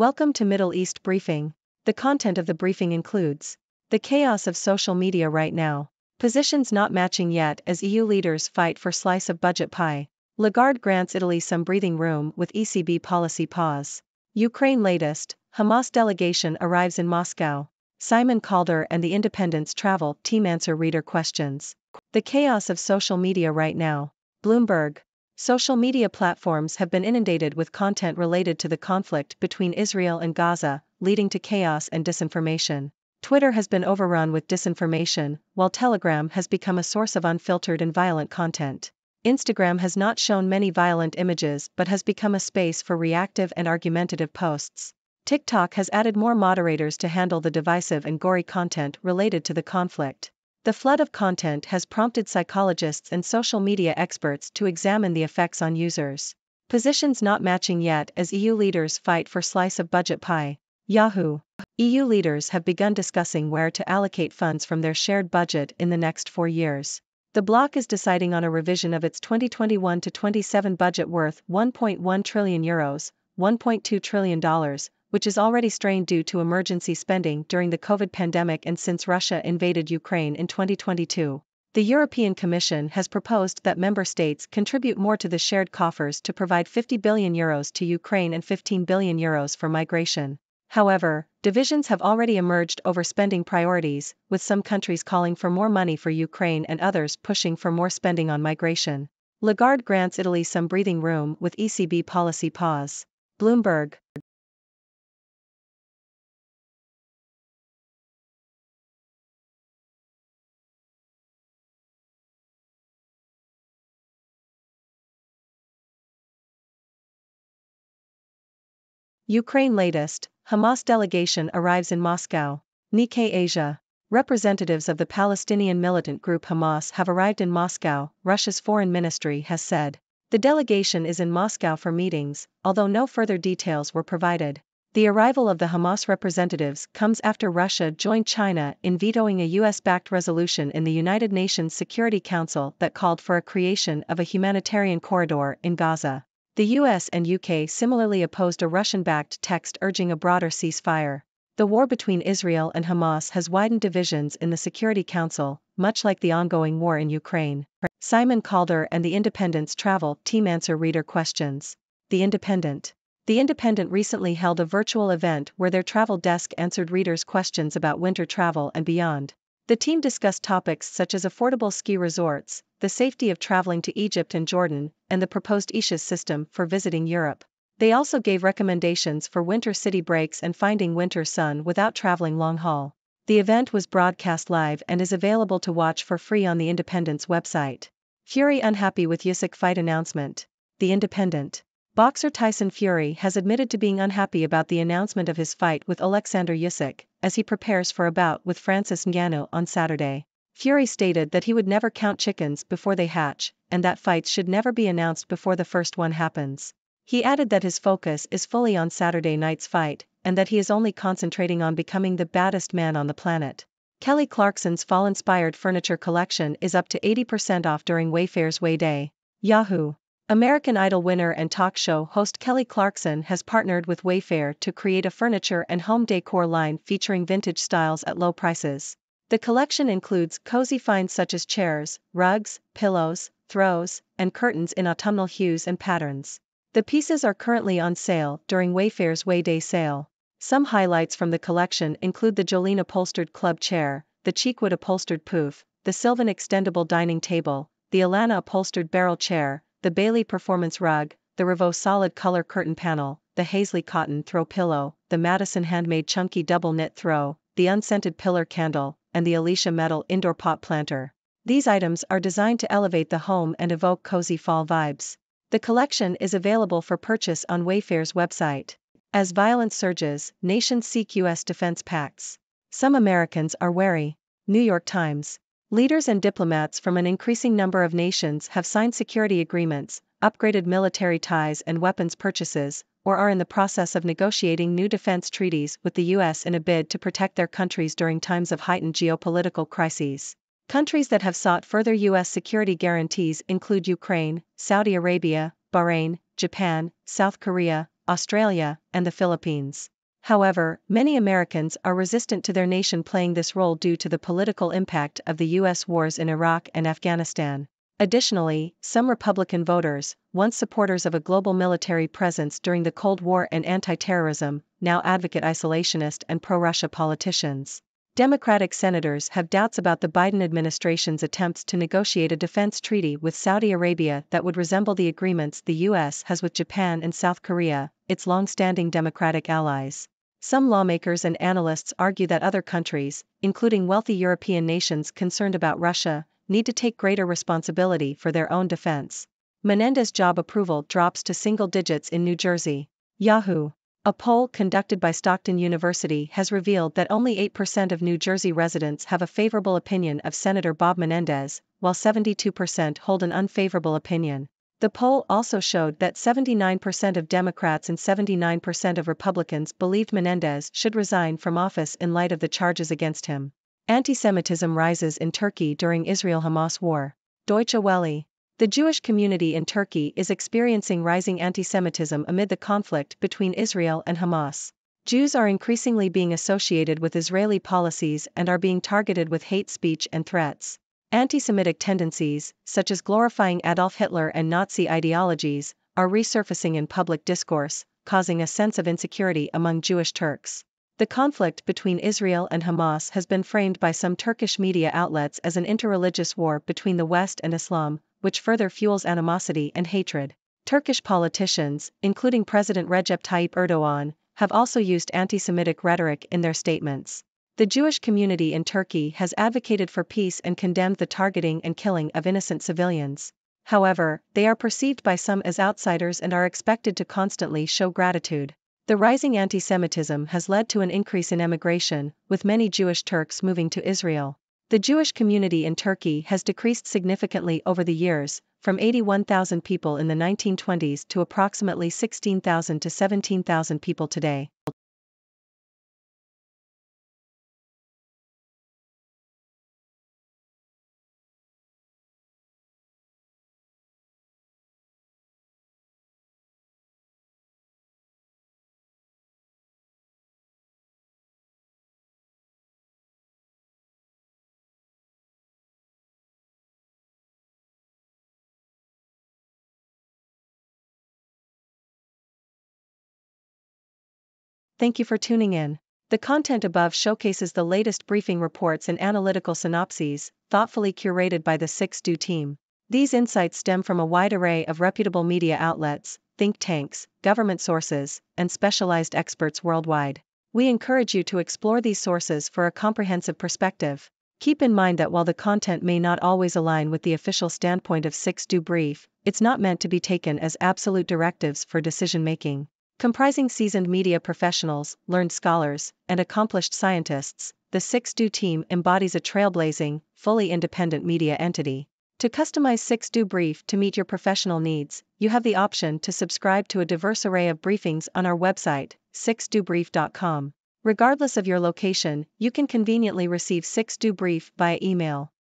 Welcome to Middle East Briefing. The content of the briefing includes the chaos of social media right now, positions not matching yet as EU leaders fight for slice of budget pie, Lagarde grants Italy some breathing room with ECB policy pause, Ukraine latest, Hamas delegation arrives in Moscow, Simon Calder and the Independent's travel team answer reader questions. The chaos of social media right now. Bloomberg. Social media platforms have been inundated with content related to the conflict between Israel and Gaza, leading to chaos and disinformation. Twitter has been overrun with disinformation, while Telegram has become a source of unfiltered and violent content. Instagram has not shown many violent images but has become a space for reactive and argumentative posts. TikTok has added more moderators to handle the divisive and gory content related to the conflict. The flood of content has prompted psychologists and social media experts to examine the effects on users. Positions not matching yet as EU leaders fight for slice of budget pie. Yahoo! EU leaders have begun discussing where to allocate funds from their shared budget in the next 4 years. The bloc is deciding on a revision of its 2021 to 27 budget worth €1.1 trillion, $1.2 trillion, which is already strained due to emergency spending during the COVID pandemic and since Russia invaded Ukraine in 2022. The European Commission has proposed that member states contribute more to the shared coffers to provide €50 billion to Ukraine and €15 billion for migration. However, divisions have already emerged over spending priorities, with some countries calling for more money for Ukraine and others pushing for more spending on migration. Lagarde grants Italy some breathing room with ECB policy pause. Bloomberg. Ukraine latest, Hamas delegation arrives in Moscow. Nikkei Asia. Representatives of the Palestinian militant group Hamas have arrived in Moscow, Russia's foreign ministry has said. The delegation is in Moscow for meetings, although no further details were provided. The arrival of the Hamas representatives comes after Russia joined China in vetoing a US-backed resolution in the United Nations Security Council that called for a creation of a humanitarian corridor in Gaza. The US and UK similarly opposed a Russian-backed text urging a broader ceasefire. The war between Israel and Hamas has widened divisions in the Security Council, much like the ongoing war in Ukraine. Simon Calder and the Independent's travel team answer reader questions. The Independent. The Independent recently held a virtual event where their travel desk answered readers' questions about winter travel and beyond. The team discussed topics such as affordable ski resorts, the safety of traveling to Egypt and Jordan, and the proposed ETIAS system for visiting Europe. They also gave recommendations for winter city breaks and finding winter sun without traveling long haul. The event was broadcast live and is available to watch for free on the Independent's website. Fury unhappy with Usyk fight announcement. The Independent. Boxer Tyson Fury has admitted to being unhappy about the announcement of his fight with Alexander Usyk, as he prepares for a bout with Francis Ngannou on Saturday. Fury stated that he would never count chickens before they hatch, and that fights should never be announced before the first one happens. He added that his focus is fully on Saturday night's fight, and that he is only concentrating on becoming the baddest man on the planet. Kelly Clarkson's fall-inspired furniture collection is up to 80% off during Wayfair's Way Day. Yahoo! American Idol winner and talk show host Kelly Clarkson has partnered with Wayfair to create a furniture and home decor line featuring vintage styles at low prices. The collection includes cozy finds such as chairs, rugs, pillows, throws, and curtains in autumnal hues and patterns. The pieces are currently on sale during Wayfair's Way Day sale. Some highlights from the collection include the Jolene upholstered club chair, the Cheekwood upholstered pouf, the Sylvan extendable dining table, the Alana upholstered barrel chair, the Bailey performance rug, the Revaux solid color curtain panel, the Hazley cotton throw pillow, the Madison handmade chunky double knit throw, the unscented pillar candle, and the Alicia metal indoor pot planter. These items are designed to elevate the home and evoke cozy fall vibes. The collection is available for purchase on Wayfair's website. As violence surges, nations seek US defense pacts. Some Americans are wary. New York Times. Leaders and diplomats from an increasing number of nations have signed security agreements, upgraded military ties and weapons purchases, or are in the process of negotiating new defense treaties with the US in a bid to protect their countries during times of heightened geopolitical crises. Countries that have sought further US security guarantees include Ukraine, Saudi Arabia, Bahrain, Japan, South Korea, Australia, and the Philippines. However, many Americans are resistant to their nation playing this role due to the political impact of the U.S. wars in Iraq and Afghanistan. Additionally, some Republican voters, once supporters of a global military presence during the Cold War and anti-terrorism, now advocate isolationist and pro-Russia politicians. Democratic senators have doubts about the Biden administration's attempts to negotiate a defense treaty with Saudi Arabia that would resemble the agreements the U.S. has with Japan and South Korea, its long-standing Democratic allies. Some lawmakers and analysts argue that other countries, including wealthy European nations concerned about Russia, need to take greater responsibility for their own defense. Menendez job approval drops to single digits in New Jersey. Yahoo! A poll conducted by Stockton University has revealed that only 8% of New Jersey residents have a favorable opinion of Senator Bob Menendez, while 72% hold an unfavorable opinion. The poll also showed that 79% of Democrats and 79% of Republicans believed Menendez should resign from office in light of the charges against him. Anti-Semitism rises in Turkey during Israel-Hamas war. Deutsche Welle. The Jewish community in Turkey is experiencing rising anti-Semitism amid the conflict between Israel and Hamas. Jews are increasingly being associated with Israeli policies and are being targeted with hate speech and threats. Anti-Semitic tendencies, such as glorifying Adolf Hitler and Nazi ideologies, are resurfacing in public discourse, causing a sense of insecurity among Jewish Turks. The conflict between Israel and Hamas has been framed by some Turkish media outlets as an interreligious war between the West and Islam, which further fuels animosity and hatred. Turkish politicians, including President Recep Tayyip Erdogan, have also used anti-Semitic rhetoric in their statements. The Jewish community in Turkey has advocated for peace and condemned the targeting and killing of innocent civilians. However, they are perceived by some as outsiders and are expected to constantly show gratitude. The rising anti-Semitism has led to an increase in emigration, with many Jewish Turks moving to Israel. The Jewish community in Turkey has decreased significantly over the years, from 81,000 people in the 1920s to approximately 16,000 to 17,000 people today. Thank you for tuning in. The content above showcases the latest briefing reports and analytical synopses, thoughtfully curated by the 6Do team. These insights stem from a wide array of reputable media outlets, think tanks, government sources, and specialized experts worldwide. We encourage you to explore these sources for a comprehensive perspective. Keep in mind that while the content may not always align with the official standpoint of 6Do Brief, it's not meant to be taken as absolute directives for decision-making. Comprising seasoned media professionals, learned scholars, and accomplished scientists, the 6Do team embodies a trailblazing, fully independent media entity. To customize 6Do Brief to meet your professional needs, you have the option to subscribe to a diverse array of briefings on our website, 6dobrief.com. Regardless of your location, you can conveniently receive 6Do Brief via email.